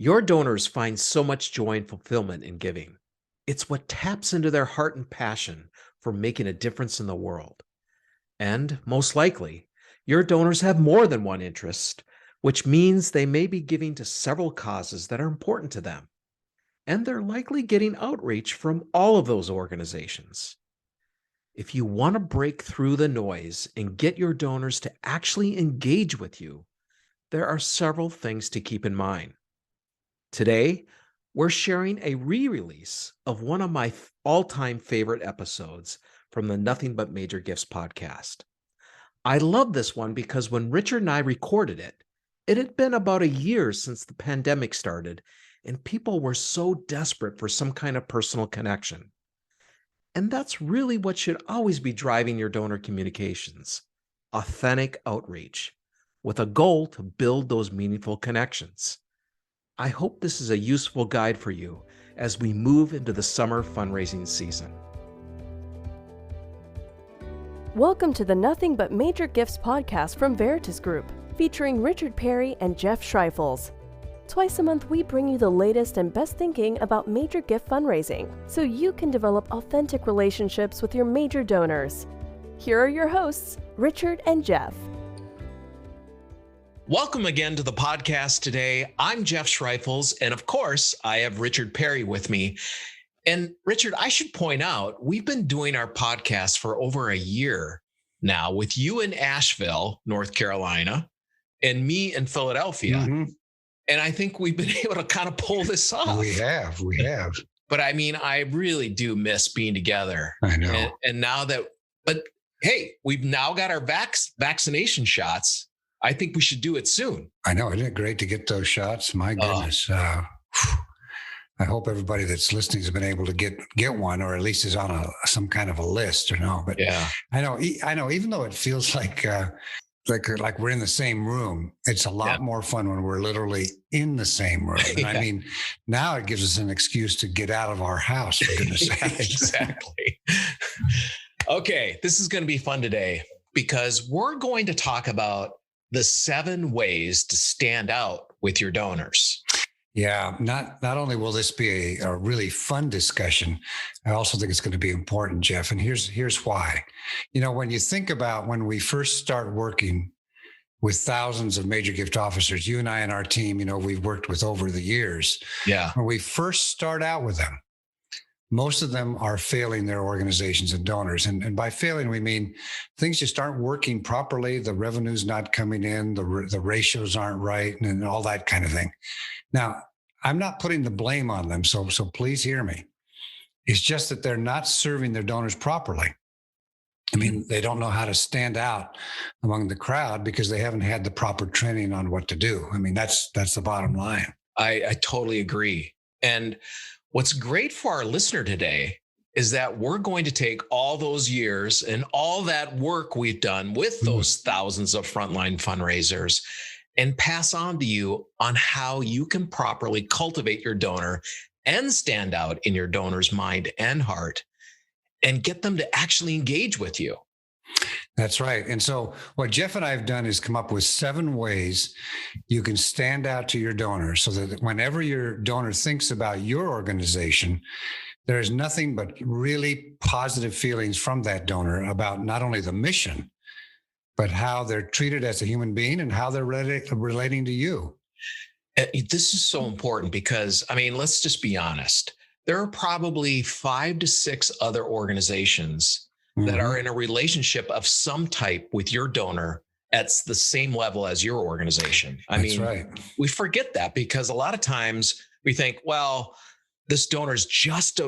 Your donors find so much joy and fulfillment in giving. It's what taps into their heart and passion for making a difference in the world. And most likely, your donors have more than one interest, which means they may be giving to several causes that are important to them. And they're likely getting outreach from all of those organizations. If you want to break through the noise and get your donors to actually engage with you, there are several things to keep in mind. Today, we're sharing a re release of one of my all time favorite episodes from the Nothing But Major Gifts podcast. I love this one because when Richard and I recorded it, it had been about a year since the pandemic started, and people were so desperate for some kind of personal connection. And that's really what should always be driving your donor communications: authentic outreach, with a goal to build those meaningful connections. I hope this is a useful guide for you as we move into the summer fundraising season. Welcome to the Nothing But Major Gifts podcast from Veritas Group, featuring Richard Perry and Jeff Schreifels. Twice a month, we bring you the latest and best thinking about major gift fundraising, so you can develop authentic relationships with your major donors. Here are your hosts, Richard and Jeff. Welcome again to the podcast today. I'm Jeff Schreifels, and of course, I have Richard Perry with me. And Richard, I should point out, we've been doing our podcast for over a year now with you in Asheville, North Carolina, and me in Philadelphia. Mm-hmm. And I think we've been able to kind of pull this off. We have. But I mean, I really do miss being together. I know. And now that, but hey, we've now got our vaccination shots. I think we should do it soon. I know. Isn't it great to get those shots? My goodness. I hope everybody that's listening has been able to get one, or at least is on some kind of a list, or no. But yeah, I know. Even though it feels like we're in the same room, it's a lot more fun when we're literally in the same room. And I mean, now it gives us an excuse to get out of our house, for goodness sake. Exactly. Okay, this is going to be fun today because we're going to talk about the 7 ways to stand out with your donors. Yeah, not only will this be a really fun discussion, I also think it's going to be important, Jeff. And here's why. You know, when you think about when we first start working with thousands of major gift officers, you and I and our team, you know, we've worked with over the years. Yeah. When we first start out with them, most of them are failing their organizations and donors. And by failing, we mean things just aren't working properly. The revenue's not coming in, the ratios aren't right, and all that kind of thing. Now, I'm not putting the blame on them, so please hear me. It's just that they're not serving their donors properly. I mean, they don't know how to stand out among the crowd because they haven't had the proper training on what to do. I mean, that's the bottom line. I totally agree. And what's great for our listener today is that we're going to take all those years and all that work we've done with those thousands of frontline fundraisers and pass on to you on how you can properly cultivate your donor and stand out in your donor's mind and heart and get them to actually engage with you. That's right. And so what Jeff and I have done is come up with 7 ways you can stand out to your donor so that whenever your donor thinks about your organization, there's nothing but really positive feelings from that donor about not only the mission, but how they're treated as a human being and how they're relating to you. This is so important because, I mean, let's just be honest. There are probably 5 to 6 other organizations that are in a relationship of some type with your donor at the same level as your organization. That's right. We forget that because a lot of times we think, well, this donor's just,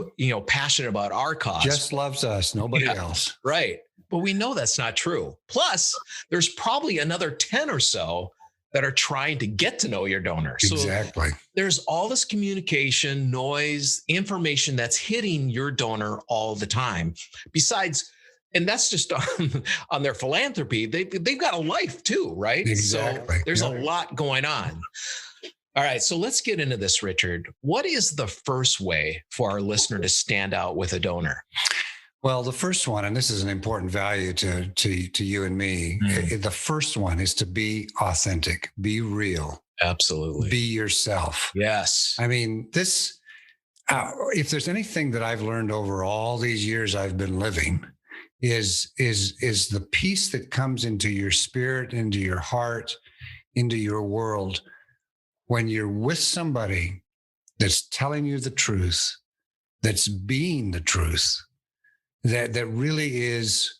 passionate about our cause. Just loves us, nobody else. Right. But we know that's not true. Plus, there's probably another 10 or so that are trying to get to know your donor. Exactly. So there's all this communication, noise, information that's hitting your donor all the time. Besides, and that's just on their philanthropy. They've got a life too, right? Exactly. So there's a lot going on. All right, so let's get into this, Richard. What is the first way for our listener to stand out with a donor? Well, the first one, and this is an important value to you and me, the first one is to be authentic, be real. Absolutely. Be yourself. Yes. I mean, this, if there's anything that I've learned over all these years I've been living, is the peace that comes into your spirit, into your heart, into your world when you're with somebody that's telling you the truth, that's being the truth, that really is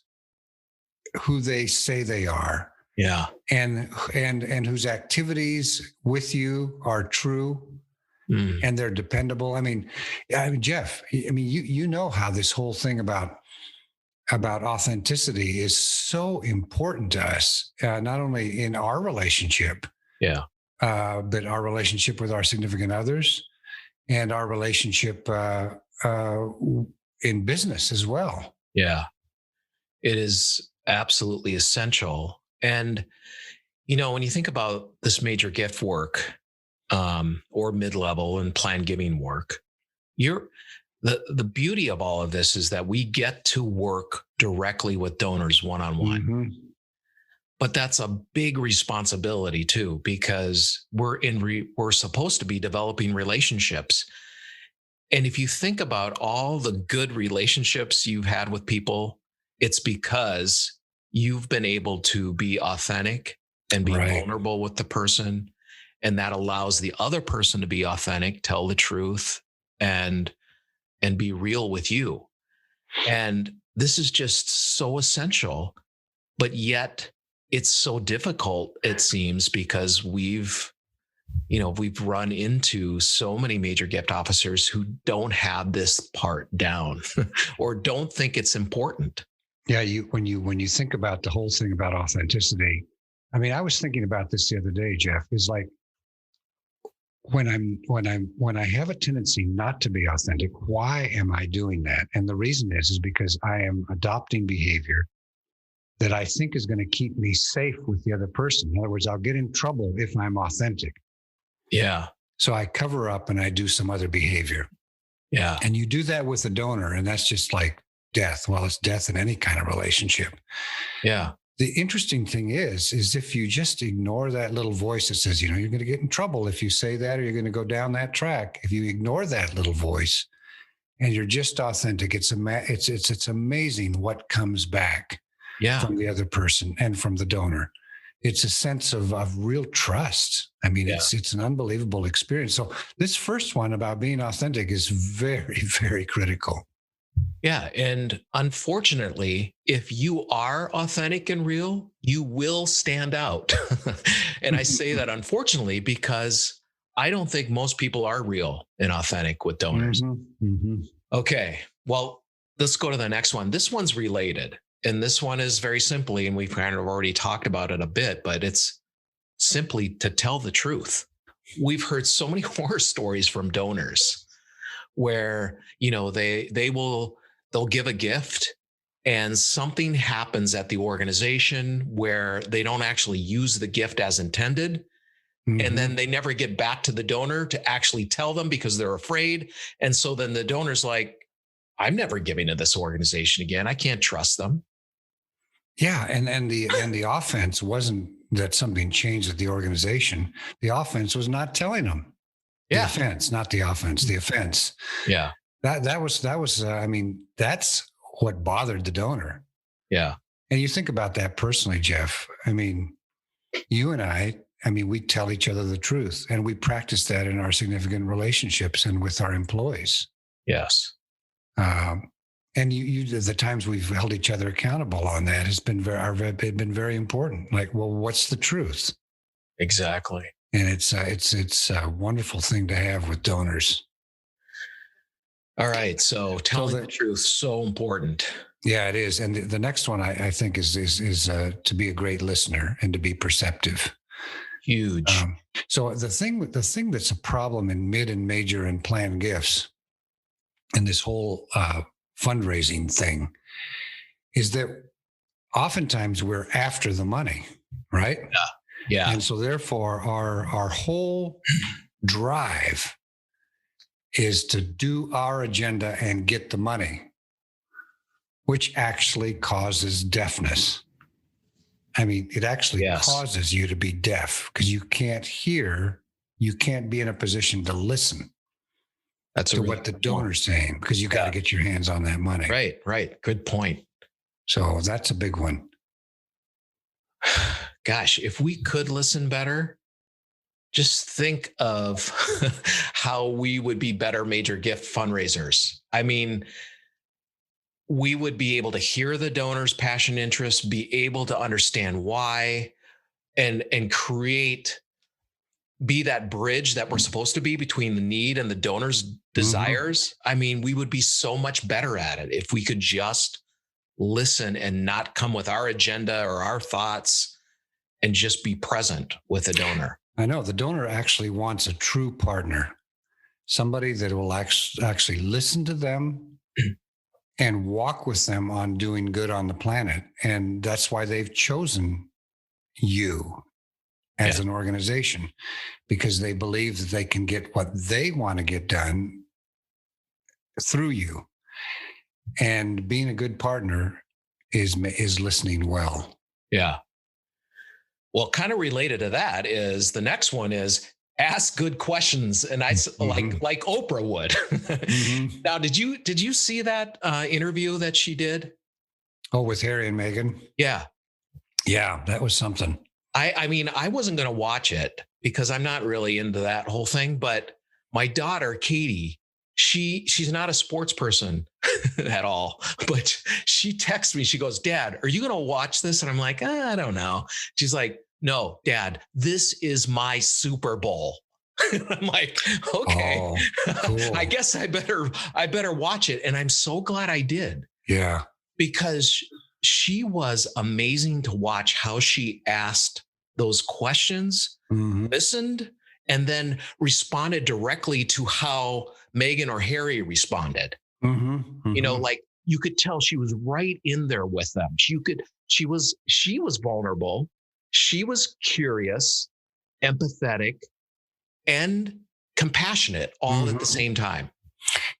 who they say they are, Yeah. and whose activities with you are true and they're dependable. I mean, Jeff, I mean, you know how this whole thing about authenticity is so important to us, not only in our relationship, Yeah. but our relationship with our significant others and our relationship in business as well. Yeah. It is absolutely essential. And, when you think about this major gift work, or mid-level and planned giving work, the beauty of all of this is that we get to work directly with donors one-on-one. Mm-hmm. But that's a big responsibility too, because we're supposed to be developing relationships. And if you think about all the good relationships you've had with people, it's because you've been able to be authentic and be vulnerable with the person. And that allows the other person to be authentic, tell the truth, and be real with you. And this is just so essential, but yet it's so difficult, it seems, because we've run into so many major gift officers who don't have this part down or don't think it's important. Yeah, when you think about the whole thing about authenticity, I mean, I was thinking about this the other day, Jeff, is like when I have a tendency not to be authentic, why am I doing that? And the reason is because I am adopting behavior that I think is going to keep me safe with the other person. In other words, I'll get in trouble if I'm authentic. Yeah. So I cover up and I do some other behavior. Yeah. And you do that with a donor, and that's just like death. Well, it's death in any kind of relationship. Yeah. The interesting thing is if you just ignore that little voice that says, you're going to get in trouble if you say that, or you're going to go down that track. If you ignore that little voice and you're just authentic, it's amazing what comes back from the other person and from the donor. It's a sense of real trust. I mean, it's an unbelievable experience. So this first one about being authentic is very, very critical. Yeah. And unfortunately, if you are authentic and real, you will stand out. And I say that unfortunately, because I don't think most people are real and authentic with donors. Mm-hmm. Mm-hmm. Okay. Well, let's go to the next one. This one's related. And this one is very simply, and we've kind of already talked about it a bit, but it's simply to tell the truth. We've heard so many horror stories from donors where, they'll give a gift and something happens at the organization where they don't actually use the gift as intended. Mm-hmm. And then they never get back to the donor to actually tell them because they're afraid. And so then the donor's like, I'm never giving to this organization again. I can't trust them. Yeah. And the offense wasn't that something changed at the organization. The offense was not telling them. The offense, not the offense, the offense. Yeah. That was I mean, that's what bothered the donor. Yeah. And you think about that personally, Jeff. I mean, you and I mean, we tell each other the truth, and we practice that in our significant relationships and with our employees. Yes. And the times we've held each other accountable on that has been very important. Like, well, what's the truth? Exactly. And it's a wonderful thing to have with donors. All right. So telling the truth, so important. Yeah, it is. And the next one I think is to be a great listener and to be perceptive. Huge. So the thing that's a problem in mid and major and planned gifts and this whole fundraising thing is that oftentimes we're after the money, right? Yeah. And so therefore our whole drive is to do our agenda and get the money, which actually causes deafness. I mean, it actually Yes. causes you to be deaf because you can't hear, you can't be in a position to listen That's a to really what the good point. donor's saying because you got to Yeah. get your hands on that money. Right, right. Good point. So that's a big one. Gosh, if we could listen better, just think of how we would be better major gift fundraisers. I mean, we would be able to hear the donor's passion interests, be able to understand why, and create, be that bridge that we're supposed to be between the need and the donor's desires. I mean, we would be so much better at it if we could just listen and not come with our agenda or our thoughts and just be present with the donor. I know the donor actually wants a true partner, somebody that will actually listen to them and walk with them on doing good on the planet. And that's why they've chosen you as an organization, because they believe that they can get what they want to get done through you. And being a good partner is listening well. Yeah. Well, kind of related to that is the next one is ask good questions, and I like Oprah would. Now, did you see that interview that she did? Oh, with Harry and Meghan? Yeah. Yeah, that was something. I mean, I wasn't going to watch it because I'm not really into that whole thing, but my daughter, Katie, she's not a sports person at all, but she texts me. She goes, "Dad, are you going to watch this?" And I'm like, I don't know. She's like, "No, Dad, this is my Super Bowl." I'm like, okay, Oh, cool. I guess I better watch it. And I'm so glad I did. Yeah. Because she was amazing to watch how she asked those questions, listened, and then responded directly to how Meghan or Harry responded. You know, like you could tell she was right in there with them. She was vulnerable. She was curious, empathetic, and compassionate all at the same time.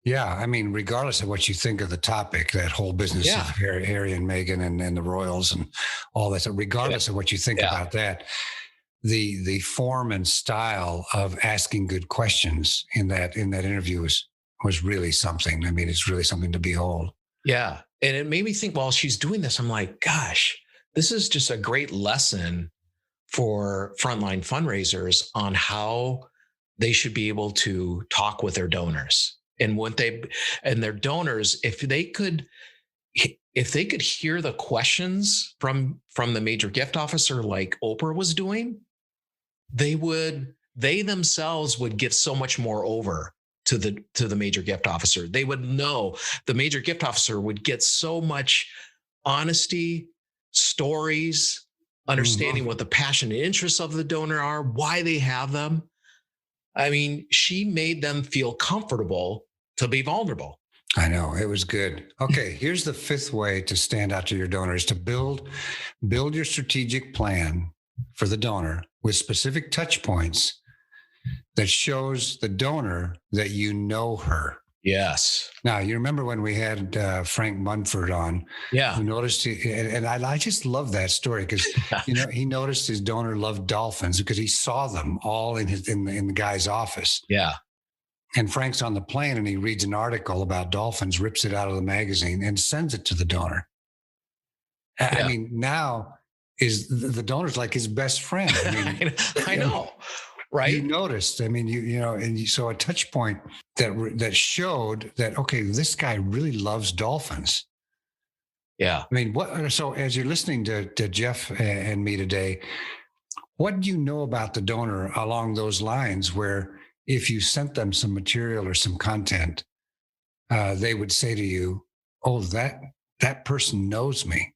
Yeah, I mean, regardless of what you think of the topic, that whole business of Harry and Meghan and the royals and all that. So regardless of what you think about that, the form and style of asking good questions in that interview was really something. I mean, it's really something to behold. Yeah, and it made me think. While she's doing this, I'm like, gosh, this is just a great lesson for frontline fundraisers on how they should be able to talk with their donors. And their donors, if they could hear the questions from the major gift officer like Oprah was doing, they themselves would give so much more over to the major gift officer. They would know, the major gift officer would get so much honesty, stories, understanding what the passion and interests of the donor are, why they have them. I mean, she made them feel comfortable to be vulnerable. I know, it was good. Okay, here's the fifth way to stand out to your donors: to build your strategic plan for the donor with specific touch points that shows the donor that you know her. Yes. Now, you remember when we had Frank Munford on? Yeah. Who noticed, and I just love that story because he noticed his donor loved dolphins because he saw them all in the guy's office. Yeah. And Frank's on the plane and he reads an article about dolphins, rips it out of the magazine, and sends it to the donor. Yeah. I mean, now is the donor's like his best friend. I mean, I know. Right. You noticed, I mean, and you saw a touch point that showed that, okay, this guy really loves dolphins. Yeah. I mean, so as you're listening to Jeff and me today, what do you know about the donor along those lines where if you sent them some material or some content, they would say to you, "Oh, that person knows me."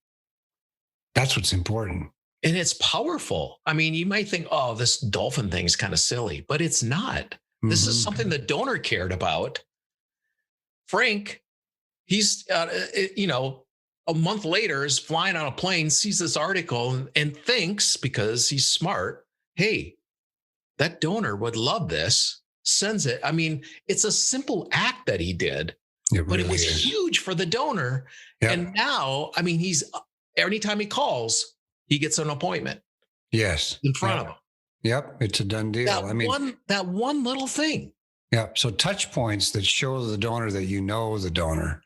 That's what's important. And it's powerful. I mean, you might think, "Oh, this dolphin thing is kind of silly," but it's not. This is something the donor cared about. Frank, he's, a month later is flying on a plane, sees this article and thinks, because he's smart, hey, that donor would love this, sends it. I mean, it's a simple act that he did, but it was huge for the donor. Yep. And now, I mean, anytime he calls, he gets an appointment Yes. in front of him. Yep. It's a done deal. That one little thing. Yeah. So touch points that show the donor that you know the donor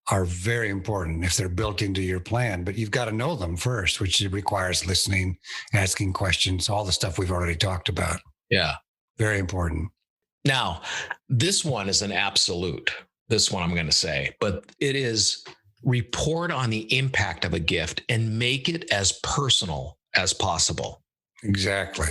are very important if they're built into your plan, but you've got to know them first, which requires listening, asking questions, all the stuff we've already talked about. Yeah. Very important. Now, this one is an absolute. This one I'm going to say, but it is report on the impact of a gift and make it as personal as possible. Exactly.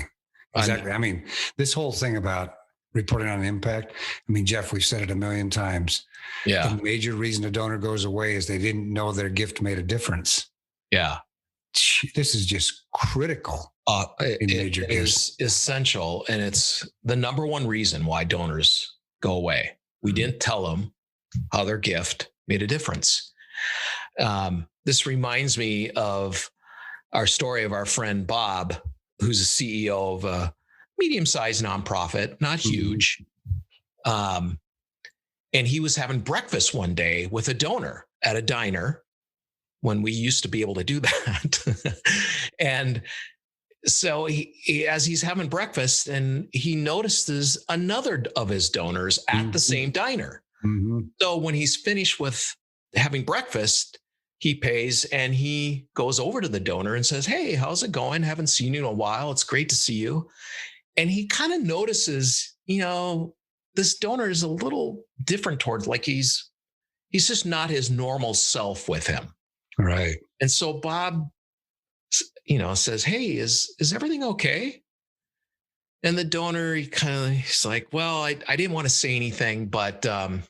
I mean, this whole thing about reporting on impact. I mean, Jeff, we've said it a million times. Yeah. The major reason a donor goes away is they didn't know their gift made a difference. Yeah. This is just critical. It is essential. And it's the number one reason why donors go away. We didn't tell them how their gift made a difference. This reminds me of our story of our friend Bob, who's a CEO of a medium-sized nonprofit, not huge. And he was having breakfast one day with a donor at a diner when we used to be able to do that. And so he, as he's having breakfast, and he notices another of his donors at the same diner. So when he's finished with having breakfast, he pays and he goes over to the donor and says, "Hey, how's it going? Haven't seen you in a while. It's great to see you." And he kind of notices, this donor is a little different towards, like he's just not his normal self with him. Right. And so Bob, says, "Hey, is everything okay?" And the donor, he's like, "Well, I didn't want to say anything, but, a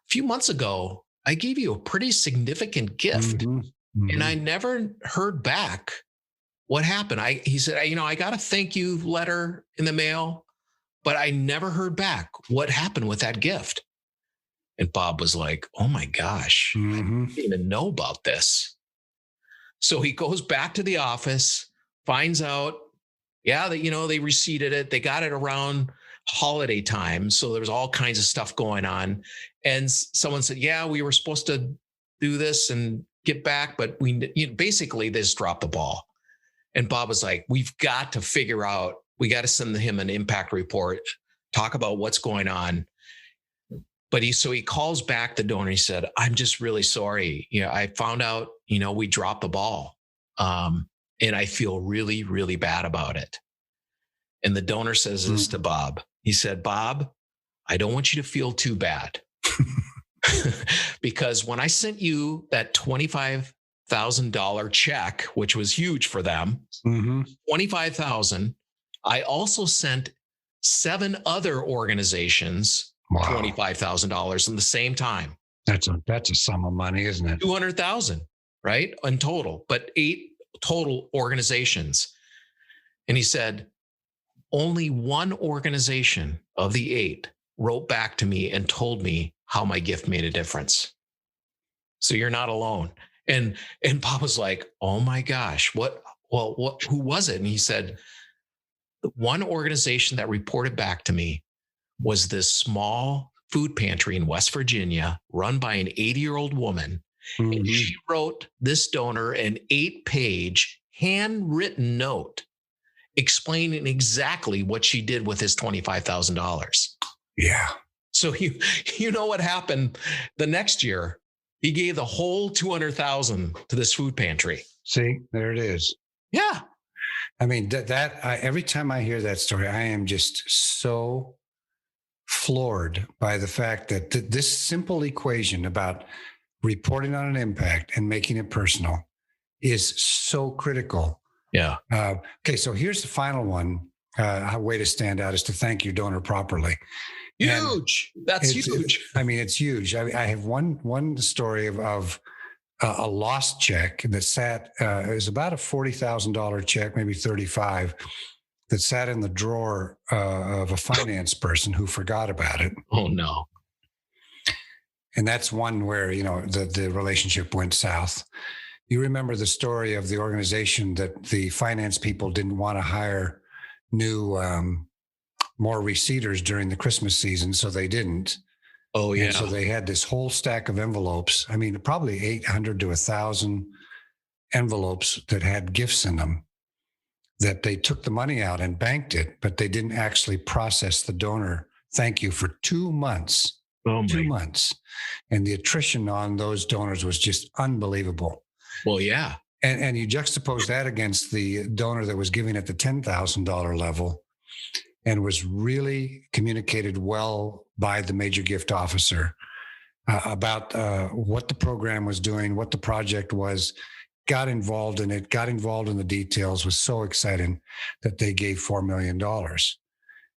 few months ago, I gave you a pretty significant gift and I never heard back what happened. He said, I got a thank you letter in the mail, but I never heard back what happened with that gift." And Bob was like, "Oh my gosh, I didn't even know about this." So he goes back to the office, finds out, they receipted it. They got it around holiday time. So there was all kinds of stuff going on. And someone said, "Yeah, we were supposed to do this and get back, but basically they just dropped the ball." And Bob was like, "We've got to figure out, we got to send him an impact report, talk about what's going on." But he calls back the donor. He said, "I'm just really sorry. I found out, we dropped the ball. And I feel really, really bad about it." And the donor says this to Bob. He said, "Bob, I don't want you to feel too bad." Because when I sent you that $25,000 check, which was huge for them, $25,000, I also sent 7 other organizations $25,000 in the same time. That's a sum of money, isn't it? 200,000, right? In total, but 8 total organizations. And he said, only one organization of the 8 wrote back to me and told me how my gift made a difference. So you're not alone. And Bob was like, "Oh my gosh, who was it?" And he said, "The one organization that reported back to me was this small food pantry in West Virginia run by an 80-year-old woman. And she wrote this donor an 8-page handwritten note explaining exactly what she did with his $25,000. Yeah. So you know what happened the next year? He gave the whole $200,000 to this food pantry. See, there it is. Yeah. I mean, every time I hear that story, I am just so floored by the fact that this simple equation about reporting on an impact and making it personal is so critical. Yeah. Okay. So here's the final one. A way to stand out is to thank your donor properly. Huge. That's huge. It's huge. I have one story of a lost check that sat, it was about a $40,000 check, maybe 35, that sat in the drawer of a finance person who forgot about it. Oh no. And that's one where, the relationship went south. You remember the story of the organization that the finance people didn't want to hire new, more receipters during the Christmas season, so they didn't. Oh, yeah. And so they had this whole stack of envelopes. I mean, probably 800 to 1,000 envelopes that had gifts in them, that they took the money out and banked it, but they didn't actually process the donor thank you for 2 months. Oh, 2 months. And the attrition on those donors was just unbelievable. Well, yeah. And you juxtapose that against the donor that was giving at the $10,000 level and was really communicated well by the major gift officer about what the program was doing, what the project was, got involved in it, got involved in the details, was so exciting that they gave $4 million.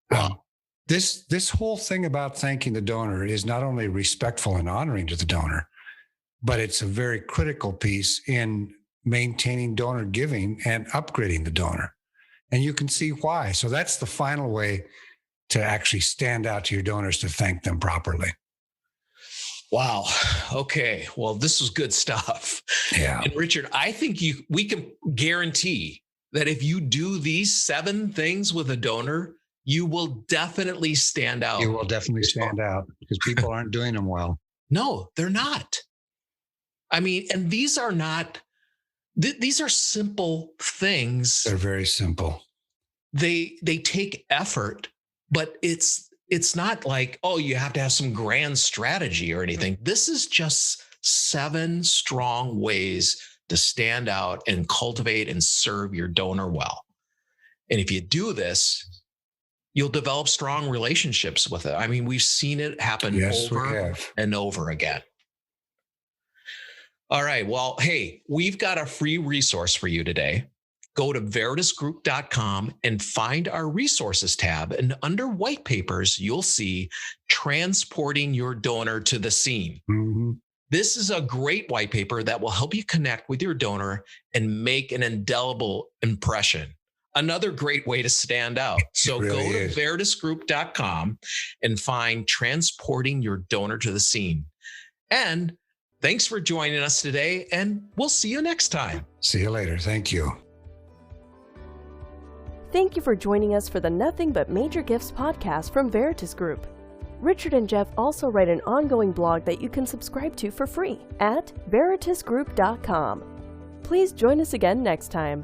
Wow. This whole thing about thanking the donor is not only respectful and honoring to the donor, but it's a very critical piece in maintaining donor giving and upgrading the donor. And you can see why. So that's the final way to actually stand out to your donors, to thank them properly. Wow. Okay. Well, this was good stuff. Yeah. And Richard, I think we can guarantee that if you do these 7 things with a donor, you will definitely stand out. You will definitely stand out because people aren't doing them well. No, they're not. I mean, and these are not, these are simple things. They're very simple. They take effort, but it's not like, oh, you have to have some grand strategy or anything. This is just 7 strong ways to stand out and cultivate and serve your donor well. And if you do this, you'll develop strong relationships with it. I mean, we've seen it happen over and over again. All right. Well, hey, we've got a free resource for you today. Go to veritasgroup.com and find our resources tab. And under white papers, you'll see transporting your donor to the scene. Mm-hmm. This is a great white paper that will help you connect with your donor and make an indelible impression. Another great way to stand out. So go to veritasgroup.com and find transporting your donor to the scene. And thanks for joining us today, and we'll see you next time. See you later. Thank you. Thank you for joining us for the Nothing But Major Gifts podcast from Veritas Group. Richard and Jeff also write an ongoing blog that you can subscribe to for free at veritasgroup.com. Please join us again next time.